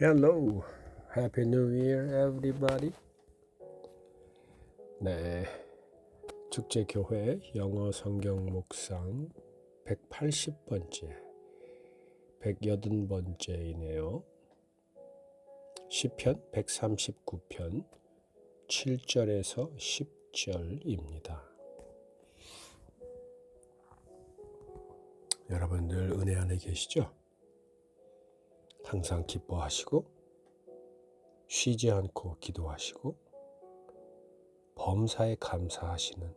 Hello, Happy New Year, everybody. 네, 축제교회 영어 성경 묵상 180번째, 180번째이네요. 시편 139편 7절에서 10절입니다. 여러분들 은혜 안에 계시죠? 항상 기뻐하시고 쉬지 않고 기도하시고 범사에 감사하시는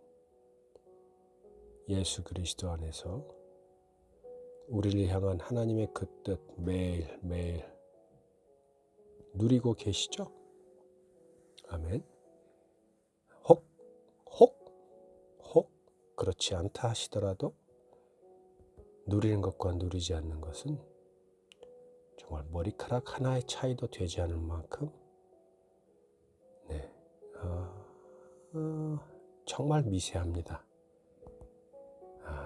예수 그리스도 안에서 우리를 향한 하나님의 그 뜻 매일매일 누리고 계시죠? 아멘. 혹 그렇지 않다 하시더라도 누리는 것과 누리지 않는 것은 정말 머리카락 하나의 차이도 되지 않을 만큼 정말 미세합니다.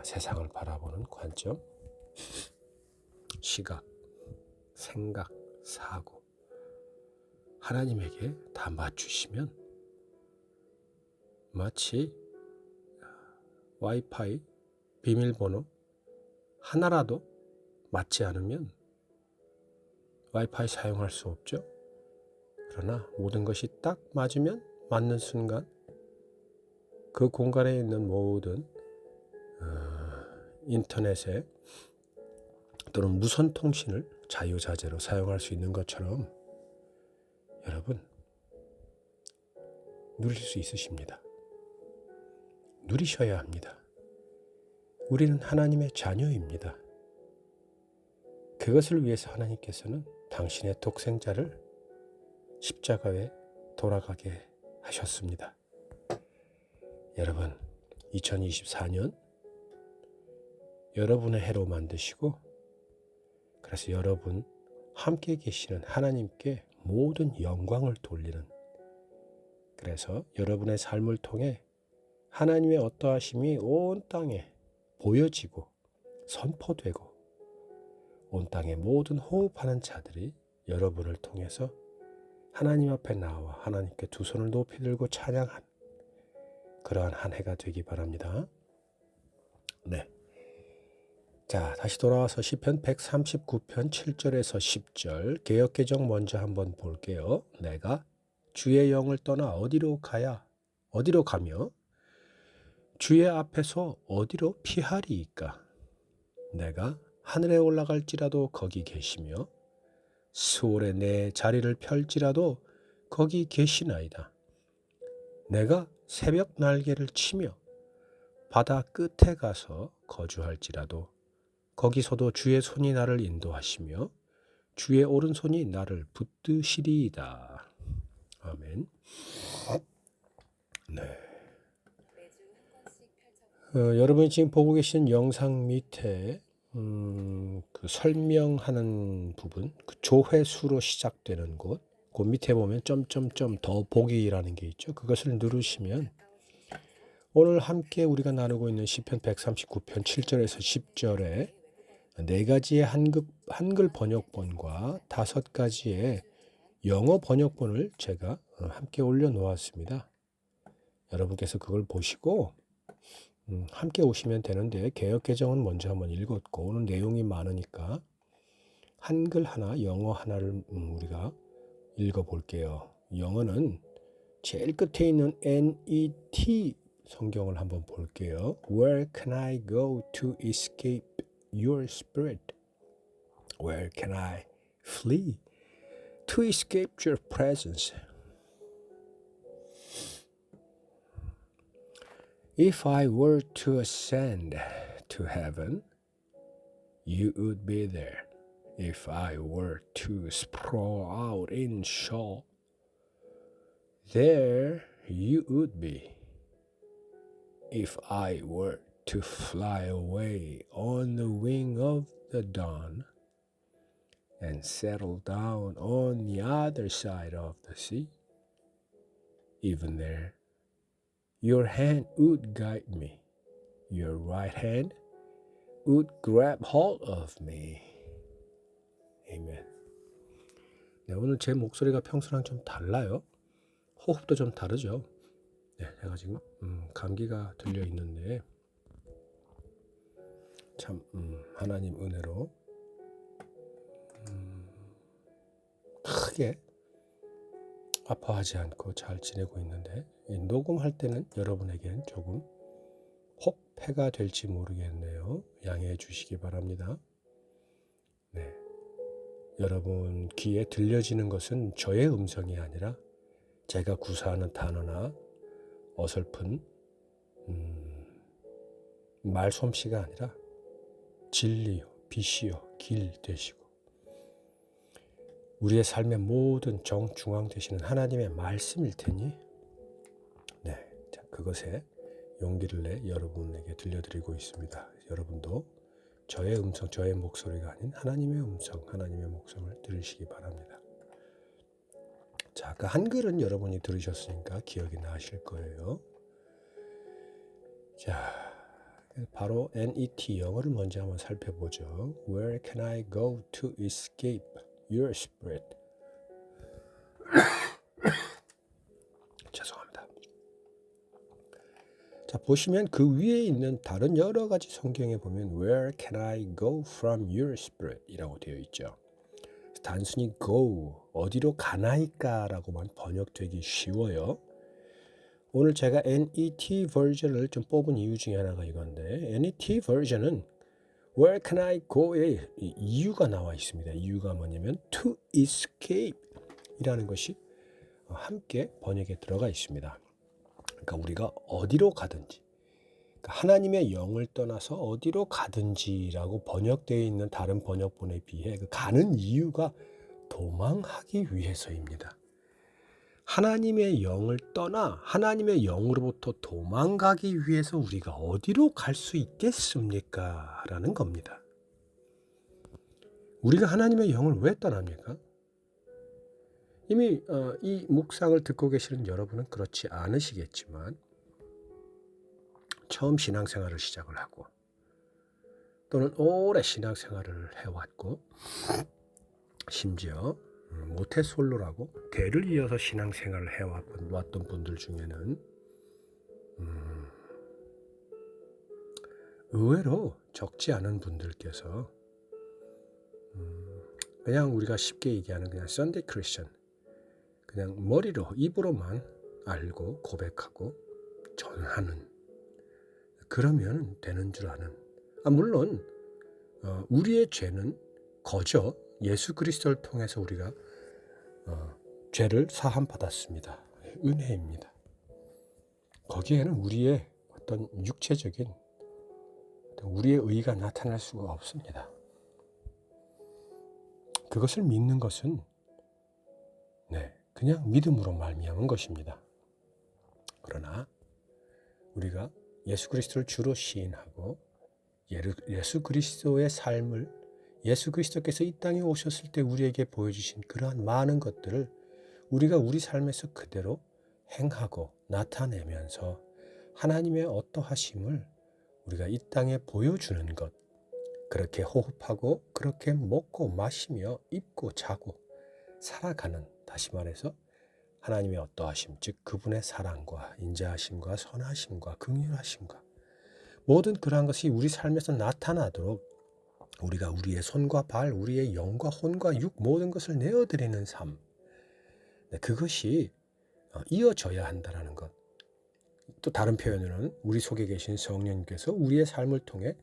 세상을 바라보는 관점, 시각, 생각, 사고 하나님에게 다 맞추시면 마치 와이파이 비밀번호 하나라도 맞지 않으면 와이파이 사용할 수 없죠. 그러나 모든 것이 딱 맞으면 맞는 순간 그 공간에 있는 모든 인터넷에 또는 무선 통신을 자유자재로 사용할 수 있는 것처럼 여러분 누릴 수 있으십니다. 누리셔야 합니다. 우리는 하나님의 자녀입니다. 그것을 위해서 하나님께서는 당신의 독생자를 십자가에 돌아가게 하셨습니다. 여러분, 2024년 여러분의 해로 만드시고 그래서 여러분 함께 계시는 하나님께 모든 영광을 돌리는 그래서 여러분의 삶을 통해 하나님의 어떠하심이 온 땅에 보여지고 선포되고 온 땅의 모든 호흡하는 자들이 여러분을 통해서 하나님 앞에 나와 하나님께 두 손을 높이 들고 찬양한 그러한 한 해가 되기 바랍니다. 네. 자, 다시 돌아와서 시편 139편 7절에서 10절 개역개정 먼저 한번 볼게요. 내가 주의 영을 떠나 어디로 가며 주의 앞에서 어디로 피하리이까? 내가 하늘에 올라갈지라도 거기 계시며 수월에 내 자리를 펼지라도 거기 계시나이다. 내가 새벽 날개를 치며 바다 끝에 가서 거주할지라도 거기서도 주의 손이 나를 인도하시며 주의 오른손이 나를 붙드시리이다. 아멘. 네. 여러분이 지금 보고 계신 영상 밑에 그 설명하는 부분, 그 조회수로 시작되는 곳, 그 밑에 보면 점점점 더 보기라는 게 있죠. 그것을 누르시면 오늘 함께 우리가 나누고 있는 시편 139편 7절에서 10절에 4가지의 한글 번역본과 5가지의 영어 번역본을 제가 함께 올려놓았습니다. 여러분께서 그걸 보시고 함께 오시면 되는데 개역개정은 먼저 한번 읽었고 오늘 내용이 많으니까 한글 하나, 영어 하나를 우리가 읽어볼게요. 영어는 제일 끝에 있는 NET 성경을 한번 볼게요. Where can I go to escape your spirit? Where can I flee to escape your presence? If I were to ascend to heaven, you would be there. If I were to sprawl out in Sheol, there you would be. If I were to fly away on the wing of the dawn and settle down on the other side of the sea, even there, your hand would guide me. Your right hand would grab hold of me. Amen. 네, 오늘 제 목소리가 평소랑 좀 달라요. 호흡도 좀 다르죠. 네, 제가 지금 감기가 들려 있는데 참 하나님 은혜로 크게 아파하지 않고 잘 지내고 있는데 녹음할 때는 여러분에게는 조금 혹해가 될지 모르겠네요. 양해해 주시기 바랍니다. 네, 여러분 귀에 들려지는 것은 저의 음성이 아니라 제가 구사하는 단어나 어설픈 말솜씨가 아니라 진리요, 빛이요, 길 되시고 우리의 삶의 모든 정중앙 되시는 하나님의 말씀일 테니 네, 자, 그것에 용기를 내 여러분에게 들려드리고 있습니다. 여러분도 저의 음성, 저의 목소리가 아닌 하나님의 음성, 하나님의 목성을 들으시기 바랍니다. 자, 그 한글은 여러분이 들으셨으니까 기억이 나실 거예요. 자, 바로 NET 영어를 먼저 한번 살펴보죠. Where can I go to escape your spirit? 죄송합니다. 자, 보시면 그 위에 있는 다른 여러 가지 성경에 보면 Where can I go from your spirit? 이라고 되어 있죠. 단순히 go, 어디로 가나이까라고만 번역되기 쉬워요. 오늘 제가 NET 버전을 좀 뽑은 이유 중에 하나가 이건데 NET 버전은 Where can I go의 이유가 나와 있습니다. 이유가 뭐냐면 to escape 이라는 것이 함께 번역에 들어가 있습니다. 그러니까 우리가 어디로 가든지 그러니까 하나님의 영을 떠나서 어디로 가든지라고 번역되어 있는 다른 번역본에 비해 그 가는 이유가 도망하기 위해서입니다. 하나님의 영을 떠나 하나님의 영으로부터 도망가기 위해서 우리가 어디로 갈 수 있겠습니까? 라는 겁니다. 우리가 하나님의 영을 왜 떠납니까? 이미 이 묵상을 듣고 계시는 여러분은 그렇지 않으시겠지만 처음 신앙생활을 시작을 하고 또는 오래 신앙생활을 해왔고 심지어 모태솔로라고 대를 이어서 신앙생활을 해왔던 분들 중에는 의외로 적지 않은 분들께서 그냥 우리가 쉽게 얘기하는 그냥 썬데이 크리스천 그냥 머리로 입으로만 알고 고백하고 전하는 그러면 되는 줄 아는 물론 우리의 죄는 거저 예수 그리스도를 통해서 우리가 죄를 사함 받았습니다. 은혜입니다. 거기에는 우리의 어떤 육체적인 우리의 의의가 나타날 수가 없습니다. 그것을 믿는 것은 그냥 믿음으로 말미암은 것입니다. 그러나 우리가 예수 그리스도를 주로 시인하고 예수 그리스도의 삶을 예수 그리스도께서 이 땅에 오셨을 때 우리에게 보여주신 그러한 많은 것들을 우리가 우리 삶에서 그대로 행하고 나타내면서 하나님의 어떠하심을 우리가 이 땅에 보여주는 것 그렇게 호흡하고 그렇게 먹고 마시며 입고 자고 살아가는 다시 말해서 하나님의 어떠하심 즉 그분의 사랑과 인자하심과 선하심과 긍휼하심과 모든 그러한 것이 우리 삶에서 나타나도록 우리가 우리의 손과 발, 우리의 영과 혼과 육 모든 것을 내어드리는 삶 그것이 이어져야 한다는 것. 또 다른 표현으로는 우리 속에 계신 성령님께서 우리의 삶을 통해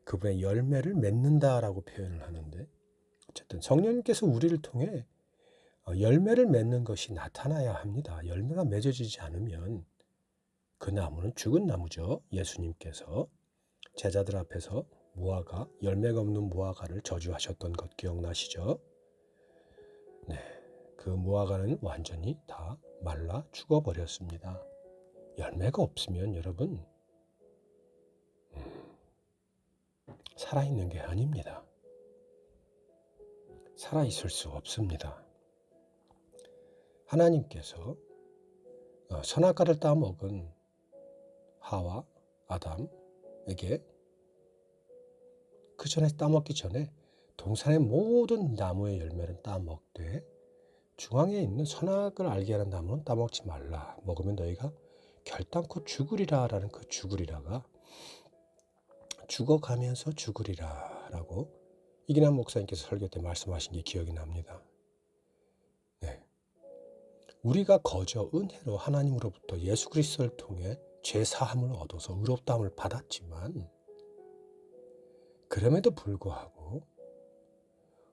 그분의 열매를 맺는다라고 표현을 하는데 어쨌든 성령님께서 우리를 통해 열매를 맺는 것이 나타나야 합니다. 열매가 맺어지지 않으면 그 나무는 죽은 나무죠. 예수님께서 제자들 앞에서 무화과, 열매가 없는 무화과를 저주하셨던 것 기억나시죠? 네, 그 무화과는 완전히 다 말라 죽어버렸습니다. 열매가 없으면 여러분 살아있는 게 아닙니다. 살아있을 수 없습니다. 하나님께서 선악과를 따먹은 하와, 아담에게 그 전에 따먹기 전에 동산의 모든 나무의 열매를 따먹되 중앙에 있는 선악을 알게 하는 나무는 따먹지 말라. 먹으면 너희가 결단코 죽으리라 라는 그 죽으리라가 죽어가면서 죽으리라 라고 이기남 목사님께서 설교 때 말씀하신 게 기억이 납니다. 네. 우리가 거저 은혜로 하나님으로부터 예수 그리스도를 통해 죄 사함을 얻어서 의롭다함을 받았지만 그럼에도 불구하고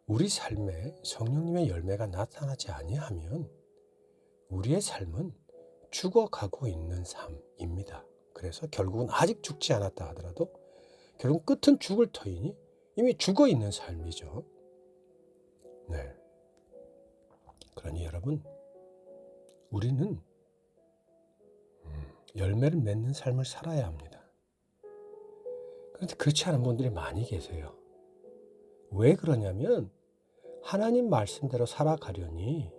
우리 삶에 성령님의 열매가 나타나지 아니하면 우리의 삶은 죽어가고 있는 삶입니다. 그래서 결국은 아직 죽지 않았다 하더라도 결국 끝은 죽을 터이니 이미 죽어 있는 삶이죠. 네. 그러니 여러분, 우리는 열매를 맺는 삶을 살아야 합니다. 그런데 그렇지 않은 분들이 많이 계세요. 왜 그러냐면 하나님 말씀대로 살아가려니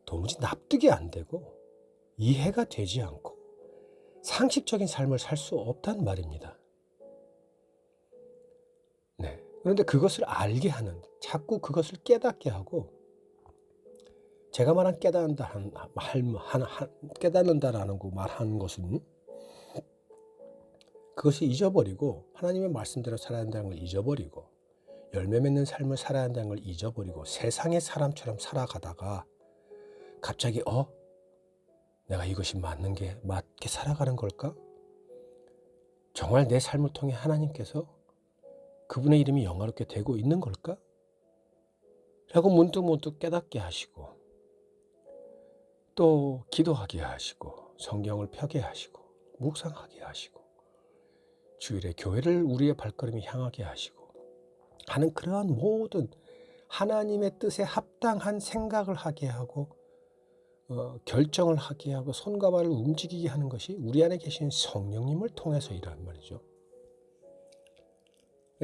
도무지 납득이 안 되고 이해가 되지 않고 상식적인 삶을 살 수 없단 말입니다. 네. 그런데 그것을 알게 하는, 자꾸 그것을 깨닫게 하고, 제가 말한 깨닫는다라는 거 말하는 것은 그것을 잊어버리고 하나님의 말씀대로 살아야 한다는 걸 잊어버리고 열매 맺는 삶을 살아야 한다는 걸 잊어버리고 세상의 사람처럼 살아가다가 갑자기 내가 이것이 맞게 살아가는 걸까? 정말 내 삶을 통해 하나님께서 그분의 이름이 영화롭게 되고 있는 걸까? 라고 문득문득 깨닫게 하시고 또 기도하게 하시고 성경을 펴게 하시고 묵상하게 하시고 주일에 교회를 우리의 발걸음이 향하게 하시고 하는 그러한 모든 하나님의 뜻에 합당한 생각을 하게 하고 결정을 하게 하고 손과 발을 움직이게 하는 것이 우리 안에 계신 성령님을 통해서이란 말이죠.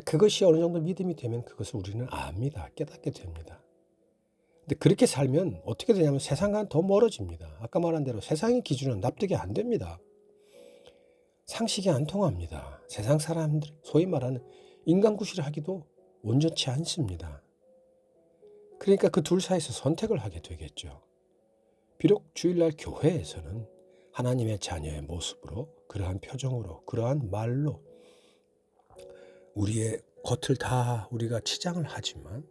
그것이 어느 정도 믿음이 되면 그것을 우리는 압니다. 깨닫게 됩니다. 근데 그렇게 살면 어떻게 되냐면 세상과는 더 멀어집니다. 아까 말한 대로 세상의 기준은 납득이 안 됩니다. 상식이 안 통합니다. 세상 사람들, 소위 말하는 인간구실을 하기도 온전치 않습니다. 그러니까 그 둘 사이에서 선택을 하게 되겠죠. 비록 주일날 교회에서는 하나님의 자녀의 모습으로 그러한 표정으로 그러한 말로 우리의 겉을 다 우리가 치장을 하지만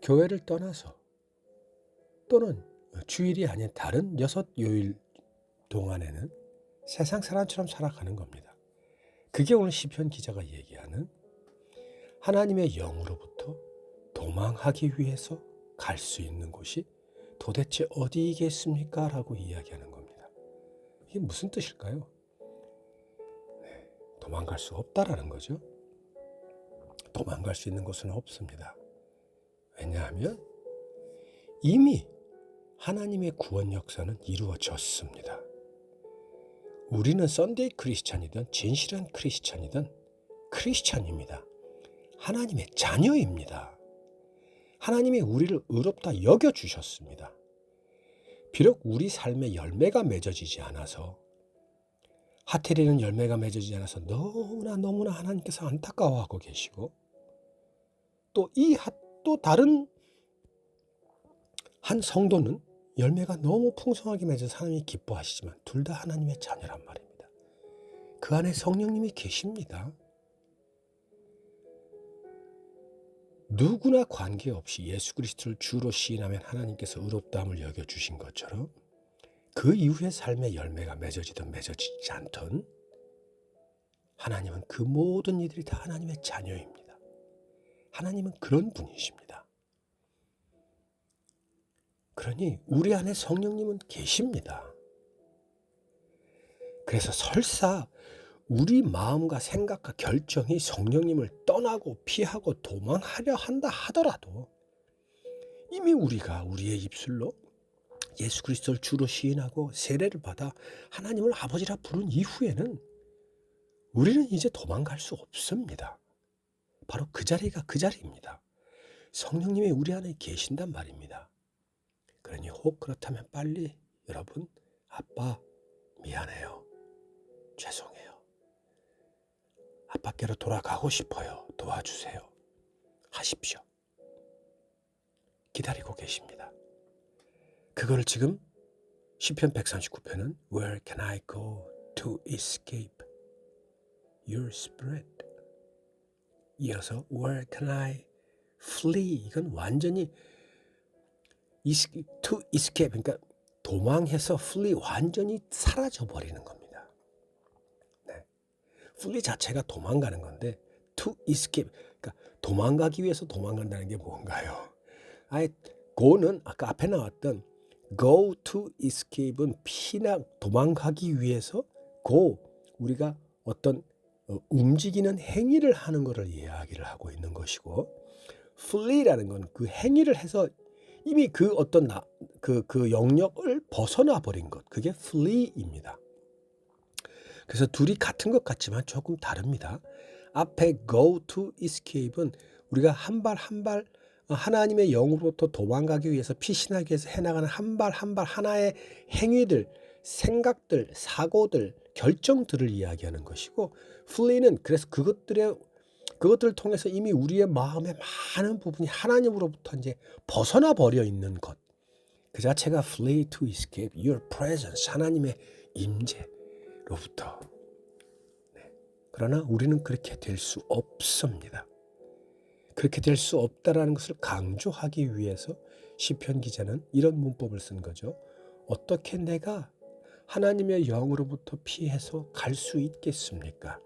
교회를 떠나서 또는 주일이 아닌 다른 6요일 동안에는 세상 사람처럼 살아가는 겁니다. 그게 오늘 시편 기자가 얘기하는 하나님의 영으로부터 도망하기 위해서 갈 수 있는 곳이 도대체 어디이겠습니까? 라고 이야기하는 겁니다. 이게 무슨 뜻일까요? 도망갈 수 없다라는 거죠. 도망갈 수 있는 곳은 없습니다. 왜냐하면 이미 하나님의 구원 역사는 이루어졌습니다. 우리는 썬데이 크리스찬이든 진실한 크리스찬이든 크리스찬입니다. 하나님의 자녀입니다. 하나님이 우리를 의롭다 여겨주셨습니다. 비록 우리 삶에 열매가 맺어지지 않아서 하태리는 열매가 맺어지지 않아서 너무나 하나님께서 안타까워하고 계시고 또 다른 한 성도는 열매가 너무 풍성하게 맺어서 하나님이 기뻐하시지만 둘 다 하나님의 자녀란 말입니다. 그 안에 성령님이 계십니다. 누구나 관계없이 예수 그리스도를 주로 시인하면 하나님께서 의롭다함을 여겨주신 것처럼 그 이후의 삶의 열매가 맺어지든 맺어지지 않든 하나님은 그 모든 이들이 다 하나님의 자녀입니다. 하나님은 그런 분이십니다. 그러니 우리 안에 성령님은 계십니다. 그래서 설사 우리 마음과 생각과 결정이 성령님을 떠나고 피하고 도망하려 한다 하더라도 이미 우리가 우리의 입술로 예수 그리스도를 주로 시인하고 세례를 받아 하나님을 아버지라 부른 이후에는 우리는 이제 도망갈 수 없습니다. 바로 그 자리가 그 자리입니다. 성령님이 우리 안에 계신단 말입니다. 그러니 혹 그렇다면 빨리 여러분, 아빠 미안해요. 죄송해요. 아빠께로 돌아가고 싶어요. 도와주세요. 하십시오. 기다리고 계십니다. 그걸 지금 시편 139편은 Where can I go to escape your spirit? 이어서 Where can I flee? 이건 완전히 to escape, 그러니까 도망해서 flee, 완전히 사라져 버리는 겁니다. 네. flee 자체가 도망가는 건데 to escape, 그러니까 도망가기 위해서 도망간다는 게 뭔가요? 아예 go는 아까 앞에 나왔던 go to escape은 도망가기 위해서 go, 우리가 어떤 움직이는 행위를 하는 것을 이야기를 하고 있는 것이고, flee라는 건 그 행위를 해서 이미 그 어떤 그 영역을 벗어나 버린 것, 그게 flee입니다. 그래서 둘이 같은 것 같지만 조금 다릅니다. 앞에 go to escape은 우리가 한 발 한 발 하나님의 영으로부터 도망가기 위해서 피신하기 위해서 해나가는 한 발 한 발 하나의 행위들, 생각들, 사고들, 결정들을 이야기하는 것이고, flee는 그래서 그것들을 통해서 이미 우리의 마음의 많은 부분이 하나님으로부터 이제 벗어나 버려 있는 것, 그 자체가 flee to escape your presence, 하나님의 임재로부터. 네. 그러나 우리는 그렇게 될 수 없습니다. 그렇게 될 수 없다라는 것을 강조하기 위해서 시편 기자는 이런 문법을 쓴 거죠. 어떻게 내가 하나님의 영으로부터 피해서 갈 수 있겠습니까?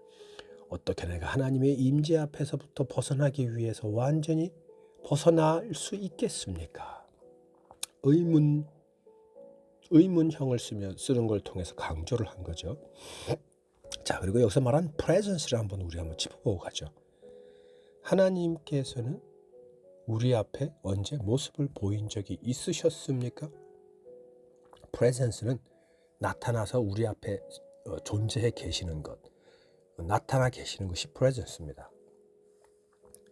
어떻게 내가 하나님의 임재 앞에서부터 벗어나기 위해서 완전히 벗어날 수 있겠습니까? 의문형을 쓰는 걸 통해서 강조를 한 거죠. 자, 그리고 여기서 말한 presence를 우리 한번 짚어보고 가죠. 하나님께서는 우리 앞에 언제 모습을 보인 적이 있으셨습니까? presence는 나타나서 우리 앞에 존재해 계시는 것, 나타나 계시는 것이 presence입니다.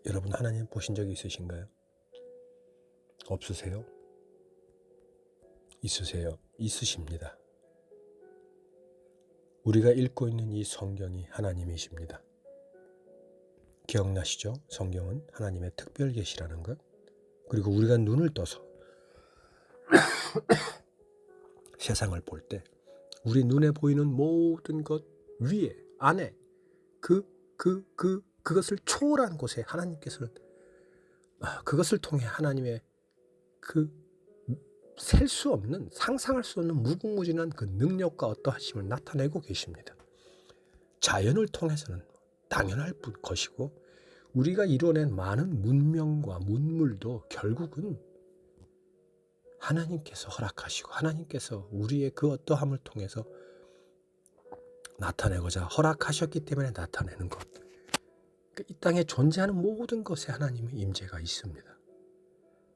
여러분 하나님 보신 적이 있으신가요? 없으세요? 있으세요? 있으십니다. 우리가 읽고 있는 이 성경이 하나님이십니다. 기억나시죠? 성경은 하나님의 특별 계시라는 것. 그리고 우리가 눈을 떠서 세상을 볼 때 우리 눈에 보이는 모든 것 위에, 안에, 그것을 초월한 곳에 하나님께서는 그것을 통해 하나님의 셀 수 없는, 상상할 수 없는 무궁무진한 그 능력과 어떠하심을 나타내고 계십니다. 자연을 통해서는 당연할 것이고, 우리가 이뤄낸 많은 문명과 문물도 결국은 하나님께서 허락하시고 하나님께서 우리의 그 어떠함을 통해서 나타내고자 허락하셨기 때문에 나타내는 것. 이 땅에 존재하는 모든 것에 하나님의 임재가 있습니다.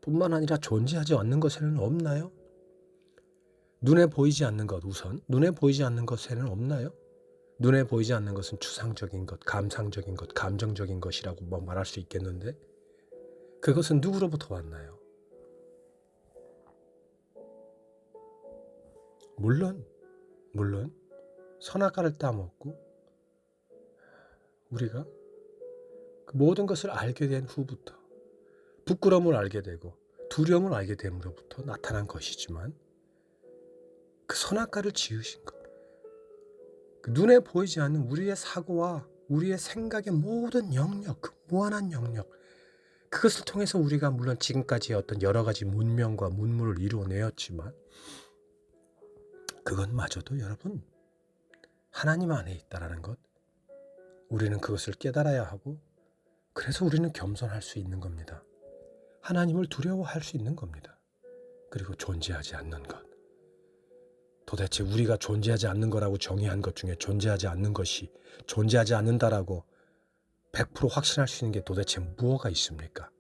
뿐만 아니라 존재하지 않는 것에는 없나요? 눈에 보이지 않는 것, 우선 눈에 보이지 않는 것에는 없나요? 눈에 보이지 않는 것은 추상적인 것, 감상적인 것, 감정적인 것이라고 말할 수 있겠는데, 그것은 누구로부터 왔나요? 물론 선악과를 따먹고 우리가 그 모든 것을 알게 된 후부터 부끄러움을 알게 되고 두려움을 알게 됨으로부터 나타난 것이지만, 그 선악과를 지으신 것, 그 눈에 보이지 않는 우리의 사고와 우리의 생각의 모든 영역, 그 무한한 영역, 그것을 통해서 우리가 물론 지금까지의 어떤 여러 가지 문명과 문물을 이루어내었지만, 그것마저도 여러분 하나님 안에 있다라는 것, 우리는 그것을 깨달아야 하고, 그래서 우리는 겸손할 수 있는 겁니다. 하나님을 두려워할 수 있는 겁니다. 그리고 존재하지 않는 것, 도대체 우리가 존재하지 않는 거라고 정의한 것 중에 존재하지 않는 것이, 존재하지 않는다라고 100% 확신할 수 있는 게 도대체 무엇가 있습니까?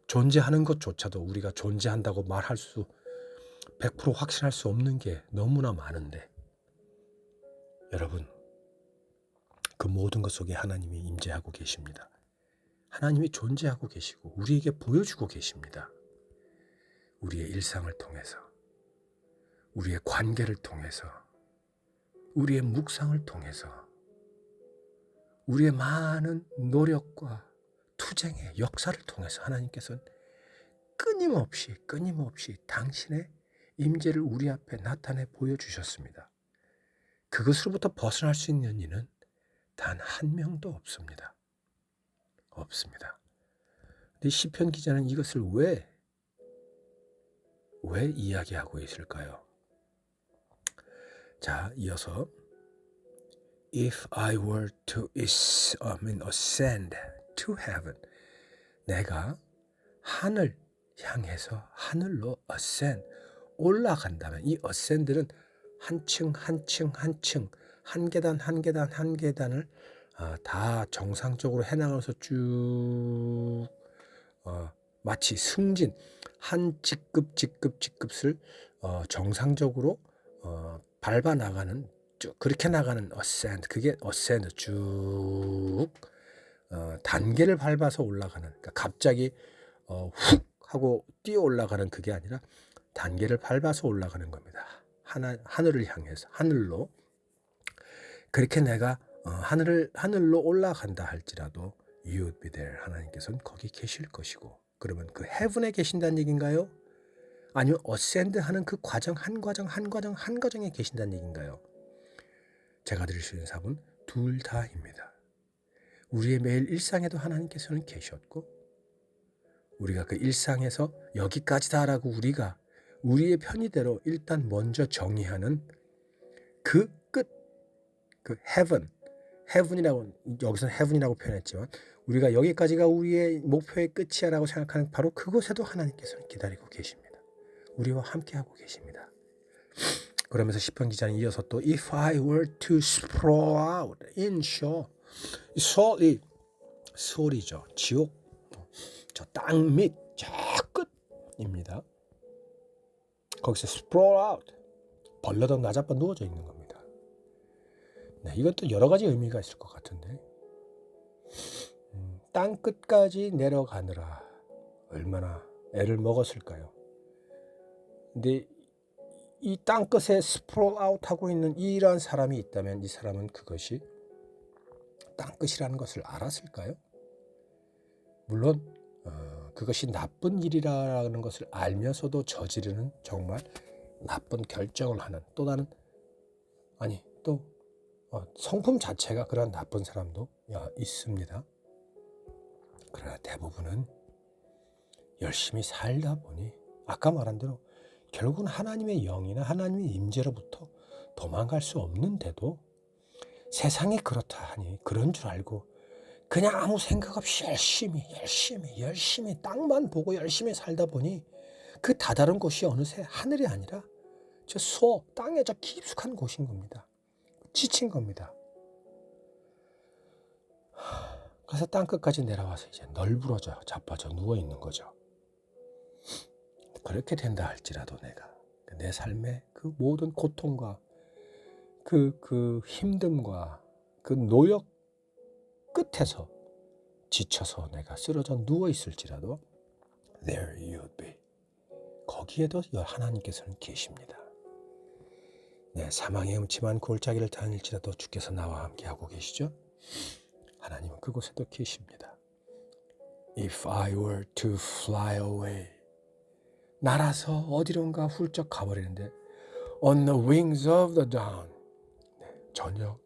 존재하는 것조차도 우리가 존재한다고 말할 수 100% 확신할 수 없는 게 너무나 많은데, 여러분 그 모든 것 속에 하나님이 임재하고 계십니다. 하나님이 존재하고 계시고 우리에게 보여주고 계십니다. 우리의 일상을 통해서, 우리의 관계를 통해서, 우리의 묵상을 통해서, 우리의 많은 노력과 투쟁의 역사를 통해서 하나님께서는 끊임없이 당신의 임재를 우리 앞에 나타내 보여주셨습니다. 그것으로부터 벗어날 수 있는 이는 단 한 명도 없습니다. 없습니다. 근데 시편 기자는 이것을 왜 이야기하고 있을까요? 자, 이어서 If I were to ascend to heaven, 내가 하늘 향해서 하늘로 ascend, 올라간다면, 이 ascend는 한 층, 한 계단을 다 정상적으로 해나가면서 쭉 마치 승진, 한 직급을 정상적으로 밟아 나가는, 쭉 그렇게 나가는 ascend, 그게 ascend, 쭉 단계를 밟아서 올라가는, 그러니까 갑자기 훅 하고 뛰어 올라가는 그게 아니라 단계를 밟아서 올라가는 겁니다. 하늘을 향해서, 하늘로. 그렇게 내가 하늘로 올라간다 할지라도 you would be there, 하나님께서는 거기 계실 것이고. 그러면 그 heaven에 계신다는 얘기인가요? 아니면 ascend 하는 그 과정, 한 과정에 계신다는 얘기인가요? 제가 드릴 수 있는 답은 둘 다입니다. 우리의 매일 일상에도 하나님께서는 계셨고, 우리가 그 일상에서 여기까지다라고 우리가 우리의 편의대로 일단 먼저 정의하는 그 끝, 그 heaven이라고, 여기서는 heaven이라고 표현했지만 우리가 여기까지가 우리의 목표의 끝이야라고 생각하는 바로 그곳에도 하나님께서는 기다리고 계십니다. 우리와 함께하고 계십니다. 그러면서 시편 기자는 이어서 또 If I were to sprawl out in Sheol, 이 Sheol이죠. 지옥, 저 땅 밑, 저 끝입니다. 거기서 sprawl out, 벌러덩 나자빠 누워져 있는 겁니다. 네, 이것도 여러 가지 의미가 있을 것 같은데, 땅 끝까지 내려가느라 얼마나 애를 먹었을까요? 근데 이 땅끝에 스프롤 아웃하고 있는 이러한 사람이 있다면 이 사람은 그것이 땅끝이라는 것을 알았을까요? 물론 그것이 나쁜 일이라는 것을 알면서도 저지르는 정말 나쁜 결정을 하는, 또 다른 성품 자체가 그런 나쁜 사람도 있습니다. 그러나 대부분은 열심히 살다 보니 아까 말한 대로 결국은 하나님의 영이나 하나님의 임재로부터 도망갈 수 없는데도 세상이 그렇다 하니 그런 줄 알고 그냥 아무 생각 없이 열심히 땅만 보고 열심히 살다 보니 그 다다른 곳이 어느새 하늘이 아니라 저 땅의 저 깊숙한 곳인 겁니다. 지친 겁니다. 그래서 땅끝까지 내려와서 이제 널브러져 자빠져 누워 있는 거죠. 그렇게 된다 할지라도 내가 내 삶의 그 모든 고통과 그 힘듦과 그 노역 끝에서 지쳐서 내가 쓰러져 누워 있을지라도 there you would be, 거기에도 하나님께서는 계십니다. 네, 사망의 음침한 골짜기를 다닐지라도 주께서 나와 함께 하고 계시죠. 하나님은 그곳에도 계십니다. If I were to fly away, 날아서 어디론가 훌쩍 가버리는데 on the wings of the dawn, 네, 저녁,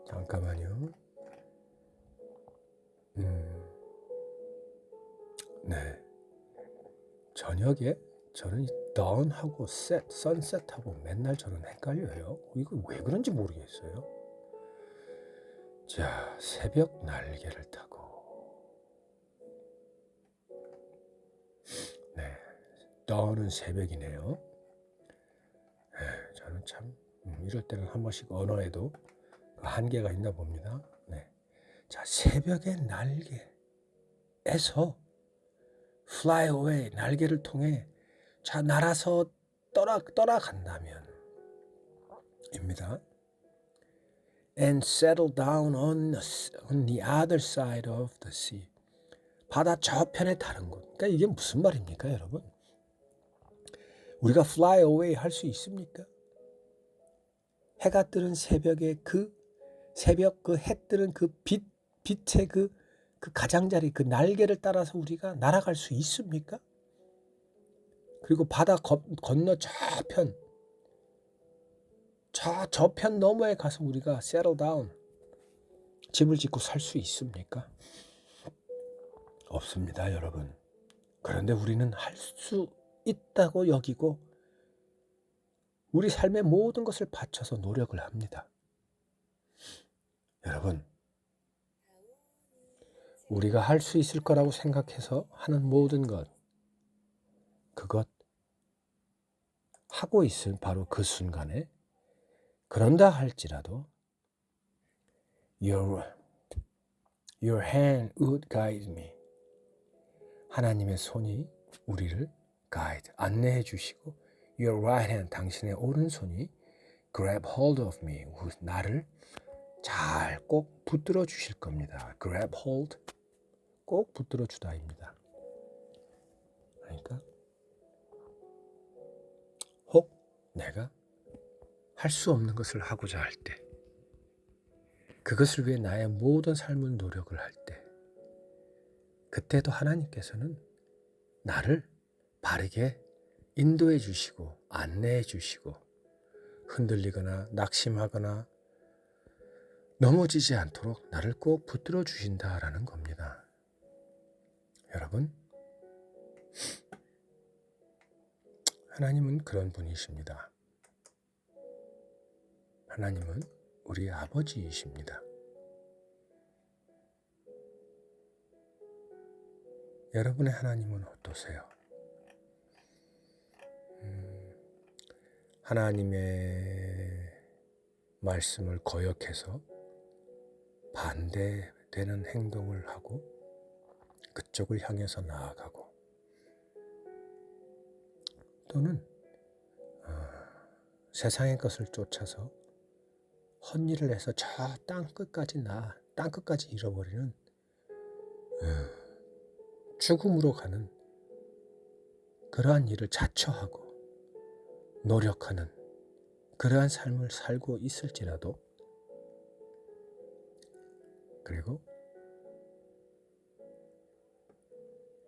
잠깐만요. 네, 저녁에 저는 dawn하고 sunset하고 맨날 저는 헷갈려요. 이거 왜 그런지 모르겠어요. 자, 새벽 날개를 타고, 네, dawn은 새벽이네요. 네, 저는 참 이럴 때는 한 번씩 언어에도 한계가 있나 봅니다. 네, 자, 새벽의 날개에서 fly away, 날개를 통해 자 날아서 떠나간다면 입니다. And settle down on the other side of the sea, 바다 저편에 다른 곳. 그러니까 이게 무슨 말입니까, 여러분? 우리가 fly away 할 수 있습니까? 해가 뜨는 새벽에 그 새벽 그 해 뜨는 그 빛의 그 가장자리, 그 날개를 따라서 우리가 날아갈 수 있습니까? 그리고 바다 건너 저편 너머에 가서 우리가 settle down, 집을 짓고 살 수 있습니까? 없습니다, 여러분. 그런데 우리는 할 수 있다고 여기고 우리 삶의 모든 것을 바쳐서 노력을 합니다. 여러분, 우리가 할 수 있을 거라고 생각해서 하는 모든 것, 그것 하고 있을 바로 그 순간에, 그런다 할지라도 Your hand would guide me. 하나님의 손이 우리를 guide, 안내해 주시고 Your right hand, 당신의 오른손이 grab hold of me, 나를 잘 꼭 붙들어 주실 겁니다. grab hold, 꼭 붙들어 주다입니다. 그러니까 혹 내가 할 수 없는 것을 하고자 할 때, 그것을 위해 나의 모든 삶을 노력을 할 때, 그때도 하나님께서는 나를 바르게 인도해 주시고 안내해 주시고 흔들리거나 낙심하거나 넘어지지 않도록 나를 꼭 붙들어 주신다라는 겁니다. 여러분, 하나님은 그런 분이십니다. 하나님은 우리 아버지이십니다. 여러분의 하나님은 어떠세요? 하나님의 말씀을 거역해서 반대되는 행동을 하고 그쪽을 향해서 나아가고, 또는 세상의 것을 쫓아서 헛일을 해서 저 땅끝까지 잃어버리는 죽음으로 가는 그러한 일을 자처하고 노력하는 그러한 삶을 살고 있을지라도, 그리고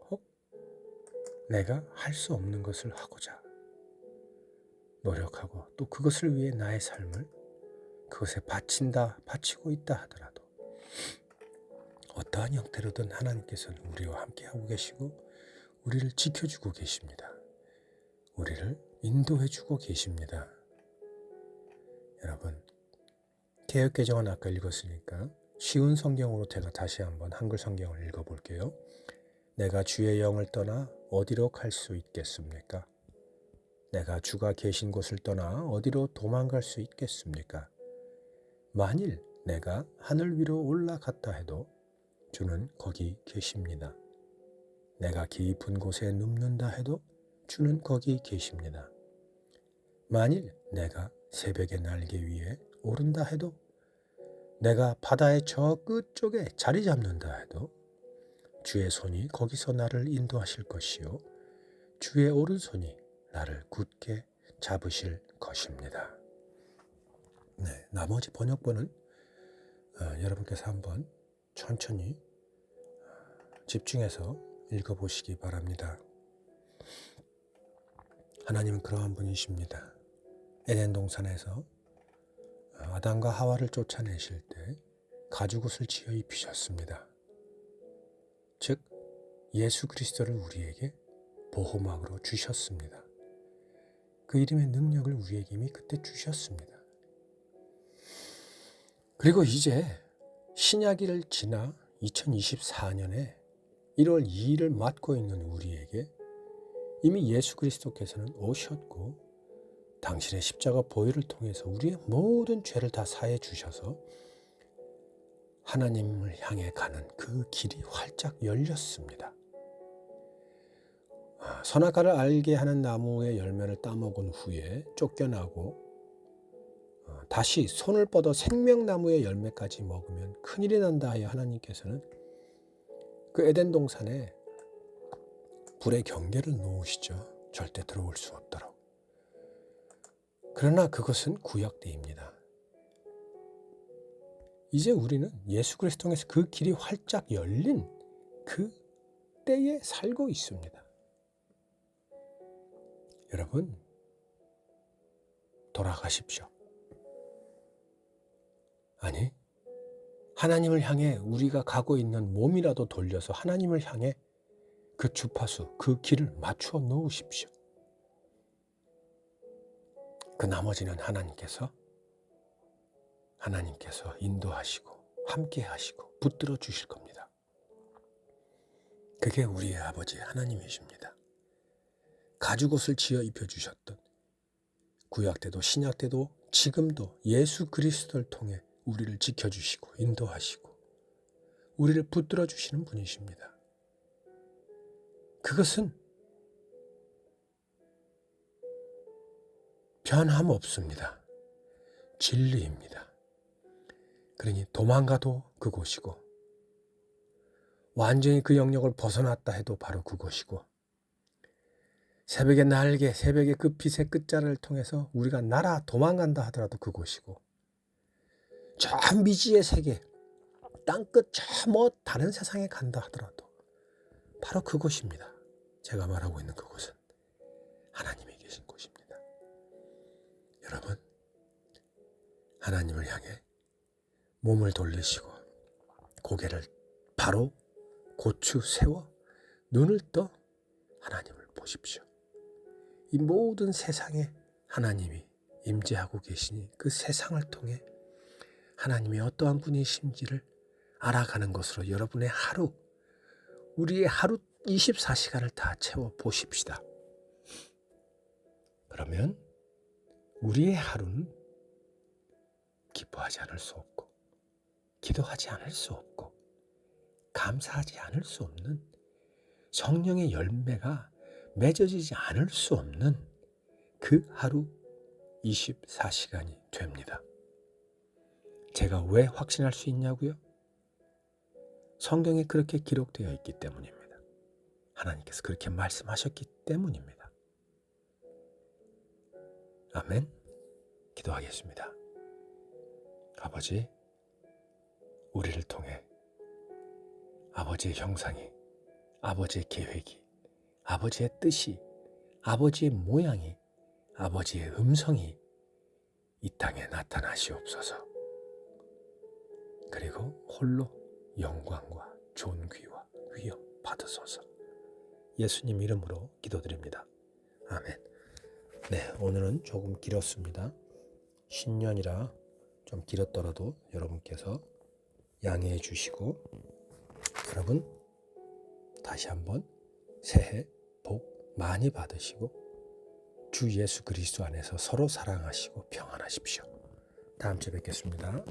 혹 내가 할 수 없는 것을 하고자 노력하고 또 그것을 위해 나의 삶을 그것에 바치고 있다 하더라도, 어떠한 형태로든 하나님께서는 우리와 함께하고 계시고 우리를 지켜주고 계십니다. 우리를 인도해주고 계십니다. 여러분, 개역개정은 아까 읽었으니까 쉬운 성경으로 제가 다시 한번 한글 성경을 읽어볼게요. 내가 주의 영을 떠나 어디로 갈 수 있겠습니까? 내가 주가 계신 곳을 떠나 어디로 도망갈 수 있겠습니까? 만일 내가 하늘 위로 올라갔다 해도 주는 거기 계십니다. 내가 깊은 곳에 눕는다 해도 주는 거기 계십니다. 만일 내가 새벽의 날개 위에 오른다 해도, 내가 바다의 저 끝쪽에 자리 잡는다 해도 주의 손이 거기서 나를 인도하실 것이요 주의 오른손이 나를 굳게 잡으실 것입니다. 네, 나머지 번역본은 여러분께서 한번 천천히 집중해서 읽어보시기 바랍니다. 하나님은 그러한 분이십니다. 에덴 동산에서 아담과 하와를 쫓아내실 때 가죽옷을 지어 입히셨습니다. 즉 예수 그리스도를 우리에게 보호막으로 주셨습니다. 그 이름의 능력을 우리에게 이미 그때 주셨습니다. 그리고 이제 신약일을 지나 2024년에 1월 2일을 맞고 있는 우리에게 이미 예수 그리스도께서는 오셨고 당신의 십자가 보혈을 통해서 우리의 모든 죄를 다 사해 주셔서 하나님을 향해 가는 그 길이 활짝 열렸습니다. 선악과를 알게 하는 나무의 열매를 따먹은 후에 쫓겨나고 다시 손을 뻗어 생명나무의 열매까지 먹으면 큰일이 난다 하여 하나님께서는 그 에덴 동산에 불의 경계를 놓으시죠. 절대 들어올 수 없도록. 그러나 그것은 구약 때입니다. 이제 우리는 예수 그리스도 통해서 그 길이 활짝 열린 그 때에 살고 있습니다. 여러분, 돌아가십시오. 아니, 하나님을 향해 우리가 가고 있는 몸이라도 돌려서 하나님을 향해 그 주파수, 그 길을 맞추어 놓으십시오. 그 나머지는 하나님께서 인도하시고 함께 하시고 붙들어 주실 겁니다. 그게 우리의 아버지 하나님이십니다. 가죽옷을 지어 입혀주셨던 구약 때도 신약 때도 지금도 예수 그리스도를 통해 우리를 지켜주시고 인도하시고 우리를 붙들어 주시는 분이십니다. 그것은 변함없습니다. 진리입니다. 그러니 도망가도 그곳이고 완전히 그 영역을 벗어났다 해도 바로 그곳이고 새벽의 날개, 새벽의 그 빛의 끝자락을 통해서 우리가 날아 도망간다 하더라도 그곳이고 저 미지의 세계, 땅끝 저 뭐 다른 세상에 간다 하더라도 바로 그곳입니다. 제가 말하고 있는 그곳은 하나님이 계신 곳입니다. 여러분, 하나님을 향해 몸을 돌리시고 고개를 바로 고추 세워 눈을 떠 하나님을 보십시오. 이 모든 세상에 하나님이 임재하고 계시니 그 세상을 통해 하나님이 어떠한 분이신지를 알아가는 것으로 여러분의 하루, 우리의 하루 24시간을 다 채워 보십시다. 그러면 우리의 하루는 기뻐하지 않을 수 없고 기도하지 않을 수 없고 감사하지 않을 수 없는 성령의 열매가 맺어지지 않을 수 없는 그 하루 24시간이 됩니다. 제가 왜 확신할 수 있냐고요? 성경에 그렇게 기록되어 있기 때문입니다. 하나님께서 그렇게 말씀하셨기 때문입니다. 아멘. 기도하겠습니다. 아버지, 우리를 통해 아버지의 형상이, 아버지의 계획이, 아버지의 뜻이, 아버지의 모양이, 아버지의 음성이 이 땅에 나타나시옵소서. 그리고 홀로 영광과 존귀와 위엄 받으소서. 예수님 이름으로 기도드립니다. 아멘. 네, 오늘은 조금 길었습니다. 신년이라 좀 길었더라도 여러분께서 양해해 주시고, 여러분 다시 한번 새해 복 많이 받으시고 주 예수 그리스도 안에서 서로 사랑하시고 평안하십시오. 다음 주에 뵙겠습니다.